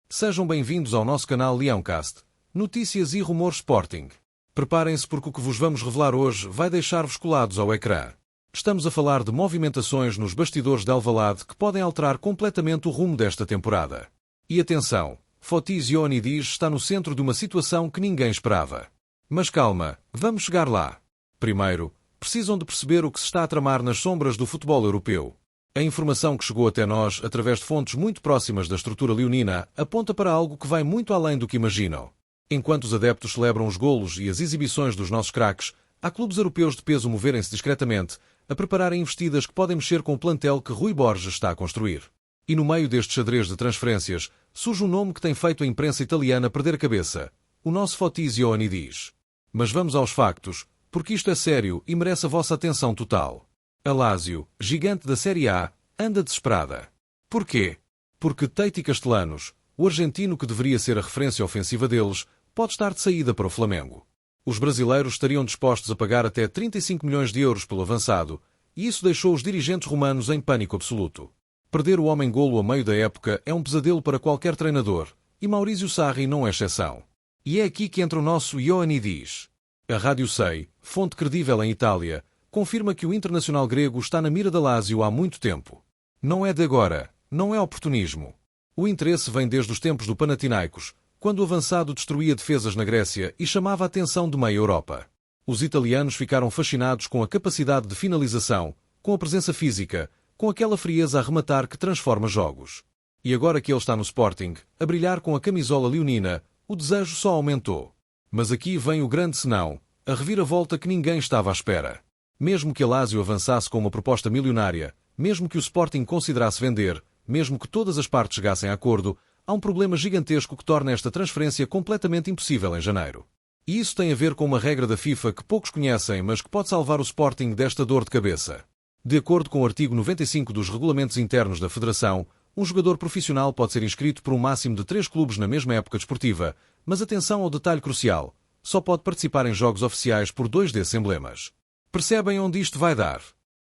Sejam bem-vindos ao nosso canal Leãocast, notícias e rumores Sporting. Preparem-se porque o que vos vamos revelar hoje vai deixar-vos colados ao ecrã. Estamos a falar de movimentações nos bastidores de Alvalade que podem alterar completamente o rumo desta temporada. E atenção, Fotis Ioannidis está no centro de uma situação que ninguém esperava. Mas calma, vamos chegar lá. Primeiro, precisam de perceber o que se está a tramar nas sombras do futebol europeu. A informação que chegou até nós, através de fontes muito próximas da estrutura leonina, aponta para algo que vai muito além do que imaginam. Enquanto os adeptos celebram os golos e as exibições dos nossos craques, há clubes europeus de peso moverem-se discretamente, a prepararem investidas que podem mexer com o plantel que Rui Borges está a construir. E no meio deste xadrez de transferências, surge um nome que tem feito a imprensa italiana perder a cabeça: o nosso Fotis Ioannidis. Mas vamos aos factos, porque isto é sério e merece a vossa atenção total. A Lazio, gigante da Série A, anda desesperada. Porquê? Porque Tati Castellanos, o argentino que deveria ser a referência ofensiva deles, pode estar de saída para o Flamengo. Os brasileiros estariam dispostos a pagar até 35 milhões de euros pelo avançado, e isso deixou os dirigentes romanos em pânico absoluto. Perder o homem-golo a meio da época é um pesadelo para qualquer treinador, e Maurizio Sarri não é exceção. E é aqui que entra o nosso Ioannidis. A Rádio Sei, fonte credível em Itália, confirma que o internacional grego está na mira da Lazio há muito tempo. Não é de agora, não é oportunismo. O interesse vem desde os tempos do Panathinaikos, quando o avançado destruía defesas na Grécia e chamava a atenção de meia Europa. Os italianos ficaram fascinados com a capacidade de finalização, com a presença física, com aquela frieza a rematar que transforma jogos. E agora que ele está no Sporting, a brilhar com a camisola leonina, o desejo só aumentou. Mas aqui vem o grande senão, a reviravolta que ninguém estava à espera. Mesmo que a Lazio avançasse com uma proposta milionária, mesmo que o Sporting considerasse vender, mesmo que todas as partes chegassem a acordo, há um problema gigantesco que torna esta transferência completamente impossível em janeiro. E isso tem a ver com uma regra da FIFA que poucos conhecem, mas que pode salvar o Sporting desta dor de cabeça. De acordo com o artigo 95 dos regulamentos internos da Federação, um jogador profissional pode ser inscrito por um máximo de 3 clubes na mesma época desportiva, mas atenção ao detalhe crucial: só pode participar em jogos oficiais por 2 desses emblemas. Percebem onde isto vai dar?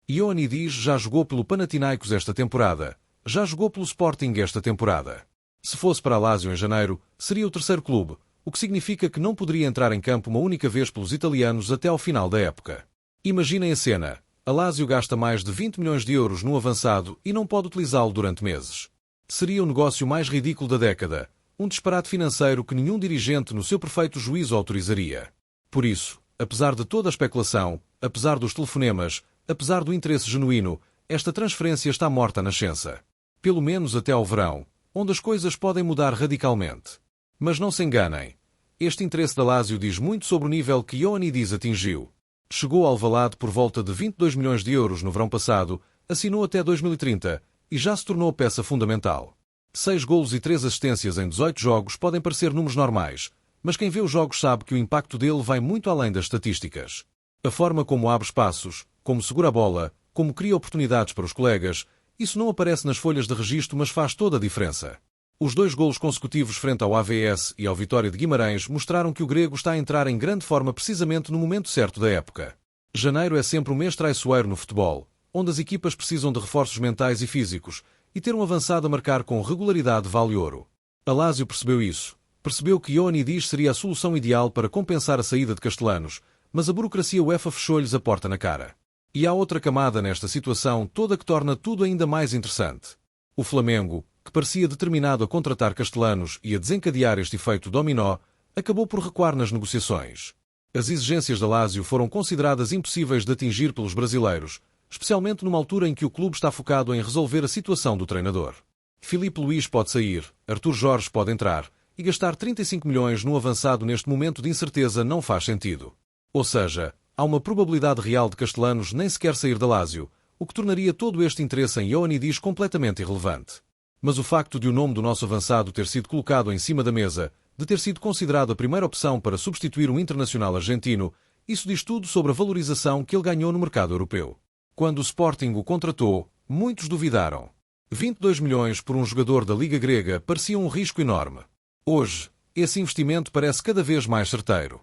Ioannidis já jogou pelo Panathinaikos esta temporada, já jogou pelo Sporting esta temporada. Se fosse para a Lazio em janeiro, seria o terceiro clube, o que significa que não poderia entrar em campo uma única vez pelos italianos até ao final da época. Imaginem a cena: a Lazio gasta mais de 20 milhões de euros num avançado e não pode utilizá-lo durante meses. Seria o negócio mais ridículo da década, um disparate financeiro que nenhum dirigente no seu perfeito juízo autorizaria. Por isso, apesar de toda a especulação, apesar dos telefonemas, apesar do interesse genuíno, esta transferência está morta à nascença. Pelo menos até ao verão, onde as coisas podem mudar radicalmente. Mas não se enganem. Este interesse da Lazio diz muito sobre o nível que Ioannidis atingiu. Chegou ao Alvalade por volta de 22 milhões de euros no verão passado, assinou até 2030 e já se tornou peça fundamental. 6 golos e 3 assistências em 18 jogos podem parecer números normais, mas quem vê os jogos sabe que o impacto dele vai muito além das estatísticas. A forma como abre espaços, como segura a bola, como cria oportunidades para os colegas, isso não aparece nas folhas de registro, mas faz toda a diferença. Os 2 golos consecutivos frente ao AVS e ao Vitória de Guimarães mostraram que o grego está a entrar em grande forma precisamente no momento certo da época. Janeiro é sempre um mês traiçoeiro no futebol, onde as equipas precisam de reforços mentais e físicos, e ter um avançado a marcar com regularidade vale ouro. A Lazio percebeu isso. Percebeu que Ioannidis seria a solução ideal para compensar a saída de Castellanos, mas a burocracia UEFA fechou-lhes a porta na cara. E há outra camada nesta situação toda que torna tudo ainda mais interessante. O Flamengo, que parecia determinado a contratar Castellanos e a desencadear este efeito dominó, acabou por recuar nas negociações. As exigências da Lazio foram consideradas impossíveis de atingir pelos brasileiros, especialmente numa altura em que o clube está focado em resolver a situação do treinador. Filipe Luís pode sair, Arthur Jorge pode entrar, e gastar 35 milhões num avançado neste momento de incerteza não faz sentido. Ou seja, há uma probabilidade real de Castellanos nem sequer sair da Lazio, o que tornaria todo este interesse em Ioannidis completamente irrelevante. Mas o facto de o nome do nosso avançado ter sido colocado em cima da mesa, de ter sido considerado a primeira opção para substituir um internacional argentino, isso diz tudo sobre a valorização que ele ganhou no mercado europeu. Quando o Sporting o contratou, muitos duvidaram. 22 milhões por um jogador da Liga Grega parecia um risco enorme. Hoje, esse investimento parece cada vez mais certeiro.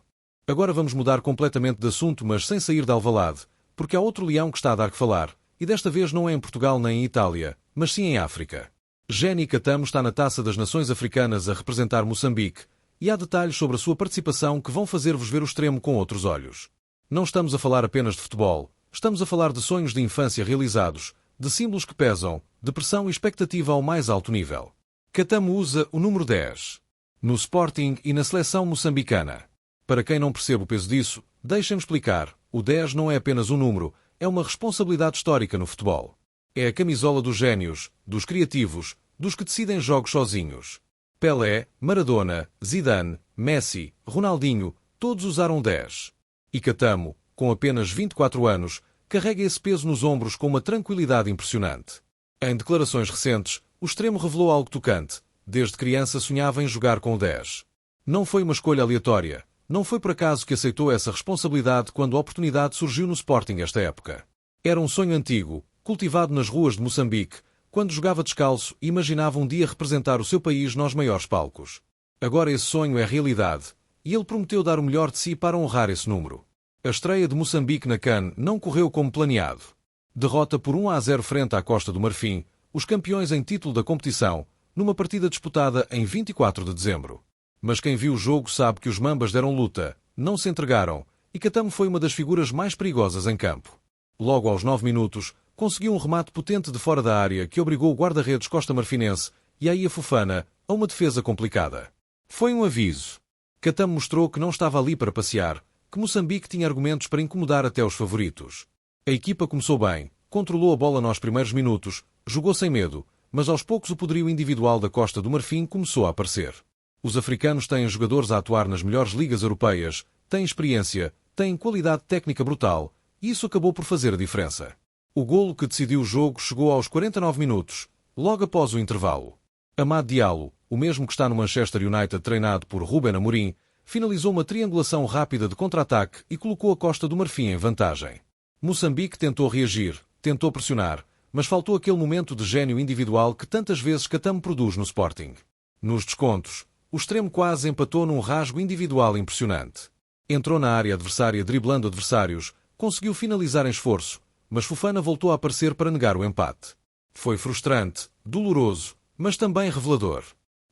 Agora vamos mudar completamente de assunto, mas sem sair de Alvalade, porque há outro leão que está a dar que falar, e desta vez não é em Portugal nem em Itália, mas sim em África. Geni Catamo está na Taça das Nações Africanas a representar Moçambique, e há detalhes sobre a sua participação que vão fazer-vos ver o extremo com outros olhos. Não estamos a falar apenas de futebol, estamos a falar de sonhos de infância realizados, de símbolos que pesam, de pressão e expectativa ao mais alto nível. Catamo usa o número 10 no Sporting e na seleção moçambicana. Para quem não percebe o peso disso, deixem-me explicar, o 10 não é apenas um número, é uma responsabilidade histórica no futebol. É a camisola dos génios, dos criativos, dos que decidem jogos sozinhos. Pelé, Maradona, Zidane, Messi, Ronaldinho, todos usaram 10. E Catamo, com apenas 24 anos, carrega esse peso nos ombros com uma tranquilidade impressionante. Em declarações recentes, o extremo revelou algo tocante. Desde criança sonhava em jogar com o 10. Não foi uma escolha aleatória. Não foi por acaso que aceitou essa responsabilidade quando a oportunidade surgiu no Sporting esta época. Era um sonho antigo, cultivado nas ruas de Moçambique, quando jogava descalço e imaginava um dia representar o seu país nos maiores palcos. Agora esse sonho é realidade, e ele prometeu dar o melhor de si para honrar esse número. A estreia de Moçambique na CAN não correu como planeado. Derrota por 1-0 frente à Costa do Marfim, os campeões em título da competição, numa partida disputada em 24 de dezembro. Mas quem viu o jogo sabe que os Mambas deram luta, não se entregaram, e Catamo foi uma das figuras mais perigosas em campo. Logo aos 9 minutos, conseguiu um remate potente de fora da área que obrigou o guarda-redes costa-marfinense e aí a Fofana a uma defesa complicada. Foi um aviso. Catamo mostrou que não estava ali para passear, que Moçambique tinha argumentos para incomodar até os favoritos. A equipa começou bem, controlou a bola nos primeiros minutos, jogou sem medo, mas aos poucos o poderio individual da Costa do Marfim começou a aparecer. Os africanos têm jogadores a atuar nas melhores ligas europeias, têm experiência, têm qualidade técnica brutal, e isso acabou por fazer a diferença. O golo que decidiu o jogo chegou aos 49 minutos, logo após o intervalo. Amad Diallo, o mesmo que está no Manchester United treinado por Ruben Amorim, finalizou uma triangulação rápida de contra-ataque e colocou a Costa do Marfim em vantagem. Moçambique tentou reagir, tentou pressionar, mas faltou aquele momento de gênio individual que tantas vezes Catamo produz no Sporting. Nos descontos, o extremo quase empatou num rasgo individual impressionante. Entrou na área adversária driblando adversários, conseguiu finalizar em esforço, mas Fofana voltou a aparecer para negar o empate. Foi frustrante, doloroso, mas também revelador.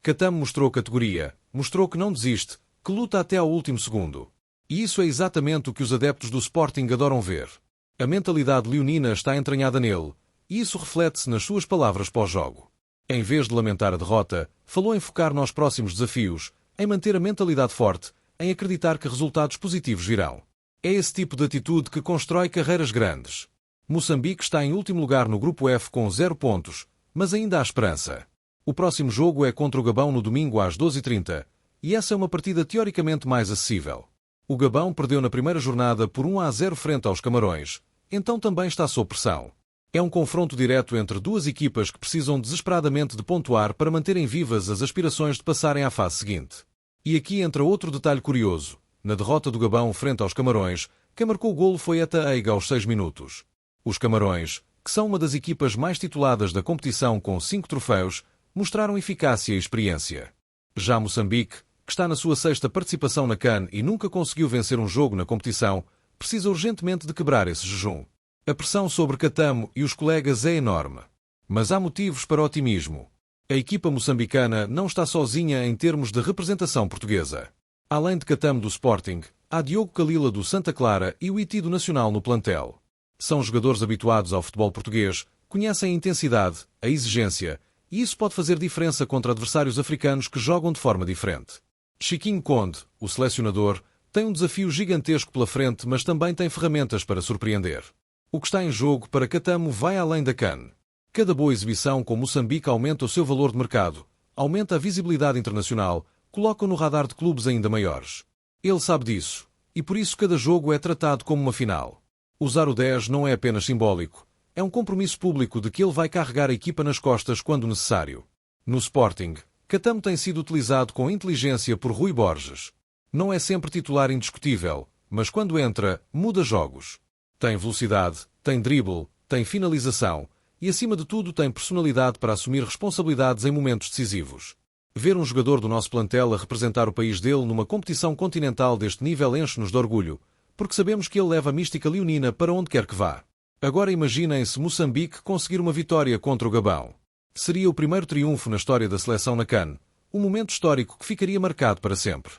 Catamo mostrou categoria, mostrou que não desiste, que luta até ao último segundo. E isso é exatamente o que os adeptos do Sporting adoram ver. A mentalidade leonina está entranhada nele, e isso reflete-se nas suas palavras pós-jogo. Em vez de lamentar a derrota, falou em focar nos próximos desafios, em manter a mentalidade forte, em acreditar que resultados positivos virão. É esse tipo de atitude que constrói carreiras grandes. Moçambique está em último lugar no Grupo F com 0 pontos, mas ainda há esperança. O próximo jogo é contra o Gabão no domingo às 12h30, e essa é uma partida teoricamente mais acessível. O Gabão perdeu na primeira jornada por 1-0 frente aos Camarões, então também está sob pressão. É um confronto direto entre duas equipas que precisam desesperadamente de pontuar para manterem vivas as aspirações de passarem à fase seguinte. E aqui entra outro detalhe curioso. Na derrota do Gabão frente aos Camarões, quem marcou o golo foi Eta Eiga aos 6 minutos. Os Camarões, que são uma das equipas mais tituladas da competição com 5 troféus, mostraram eficácia e experiência. Já Moçambique, que está na sua 6ª participação na CAN e nunca conseguiu vencer um jogo na competição, precisa urgentemente de quebrar esse jejum. A pressão sobre Catamo e os colegas é enorme. Mas há motivos para otimismo. A equipa moçambicana não está sozinha em termos de representação portuguesa. Além de Catamo do Sporting, há Diogo Calila do Santa Clara e o Iti do Nacional no plantel. São jogadores habituados ao futebol português, conhecem a intensidade, a exigência, e isso pode fazer diferença contra adversários africanos que jogam de forma diferente. Chiquinho Conde, o selecionador, tem um desafio gigantesco pela frente, mas também tem ferramentas para surpreender. O que está em jogo para Catamo vai além da CAN. Cada boa exibição com Moçambique aumenta o seu valor de mercado, aumenta a visibilidade internacional, coloca-o no radar de clubes ainda maiores. Ele sabe disso, e por isso cada jogo é tratado como uma final. Usar o 10 não é apenas simbólico, é um compromisso público de que ele vai carregar a equipa nas costas quando necessário. No Sporting, Catamo tem sido utilizado com inteligência por Rui Borges. Não é sempre titular indiscutível, mas quando entra, muda jogos. Tem velocidade, tem drible, tem finalização e, acima de tudo, tem personalidade para assumir responsabilidades em momentos decisivos. Ver um jogador do nosso plantel a representar o país dele numa competição continental deste nível enche-nos de orgulho, porque sabemos que ele leva a mística leonina para onde quer que vá. Agora imaginem se Moçambique conseguir uma vitória contra o Gabão. Seria o primeiro triunfo na história da seleção na CAN, um momento histórico que ficaria marcado para sempre.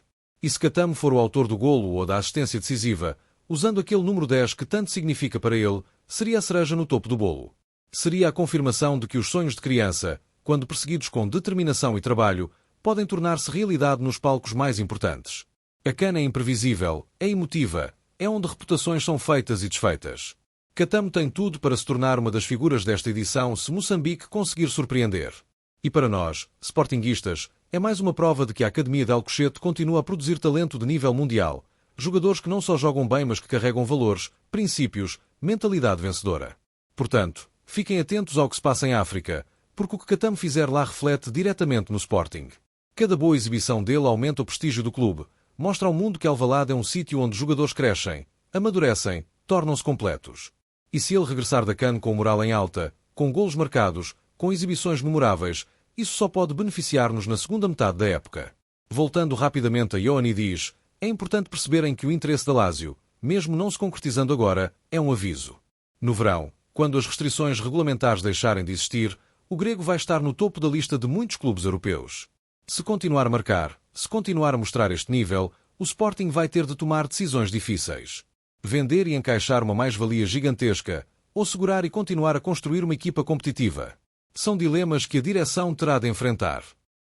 E se Catamo for o autor do golo ou da assistência decisiva, usando aquele número 10 que tanto significa para ele, seria a cereja no topo do bolo. Seria a confirmação de que os sonhos de criança, quando perseguidos com determinação e trabalho, podem tornar-se realidade nos palcos mais importantes. A CAN é imprevisível, é emotiva, é onde reputações são feitas e desfeitas. Catamo tem tudo para se tornar uma das figuras desta edição se Moçambique conseguir surpreender. E para nós, sportinguistas, é mais uma prova de que a Academia de Alcochete continua a produzir talento de nível mundial, jogadores que não só jogam bem mas que carregam valores, princípios, mentalidade vencedora. Portanto, fiquem atentos ao que se passa em África, porque o que Catamo fizer lá reflete diretamente no Sporting. Cada boa exibição dele aumenta o prestígio do clube, mostra ao mundo que Alvalade é um sítio onde jogadores crescem, amadurecem, tornam-se completos. E se ele regressar da CAN com o moral em alta, com golos marcados, com exibições memoráveis, isso só pode beneficiar-nos na segunda metade da época. Voltando rapidamente a Ioannidis, é importante perceberem que o interesse da Lazio, mesmo não se concretizando agora, é um aviso. No verão, quando as restrições regulamentares deixarem de existir, o grego vai estar no topo da lista de muitos clubes europeus. Se continuar a marcar, se continuar a mostrar este nível, o Sporting vai ter de tomar decisões difíceis. Vender e encaixar uma mais-valia gigantesca, ou segurar e continuar a construir uma equipa competitiva. São dilemas que a direção terá de enfrentar.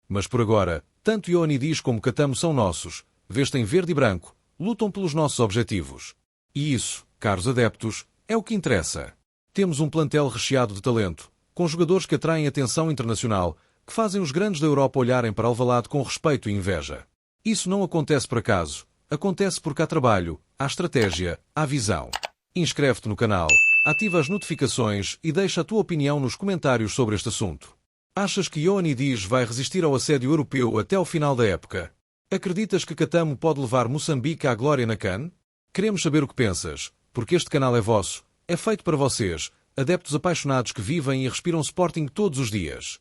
Mas por agora, tanto Ioannidis como Catamo são nossos, vestem verde e branco, lutam pelos nossos objetivos. E isso, caros adeptos, é o que interessa. Temos um plantel recheado de talento, com jogadores que atraem atenção internacional, que fazem os grandes da Europa olharem para Alvalade com respeito e inveja. Isso não acontece por acaso. Acontece porque há trabalho, há estratégia, há visão. Inscreve-te no canal, ativa as notificações e deixa a tua opinião nos comentários sobre este assunto. Achas que Ioannidis vai resistir ao assédio europeu até ao final da época? Acreditas que Catamo pode levar Moçambique à glória na CAN? Queremos saber o que pensas, porque este canal é vosso, é feito para vocês, adeptos apaixonados que vivem e respiram Sporting todos os dias.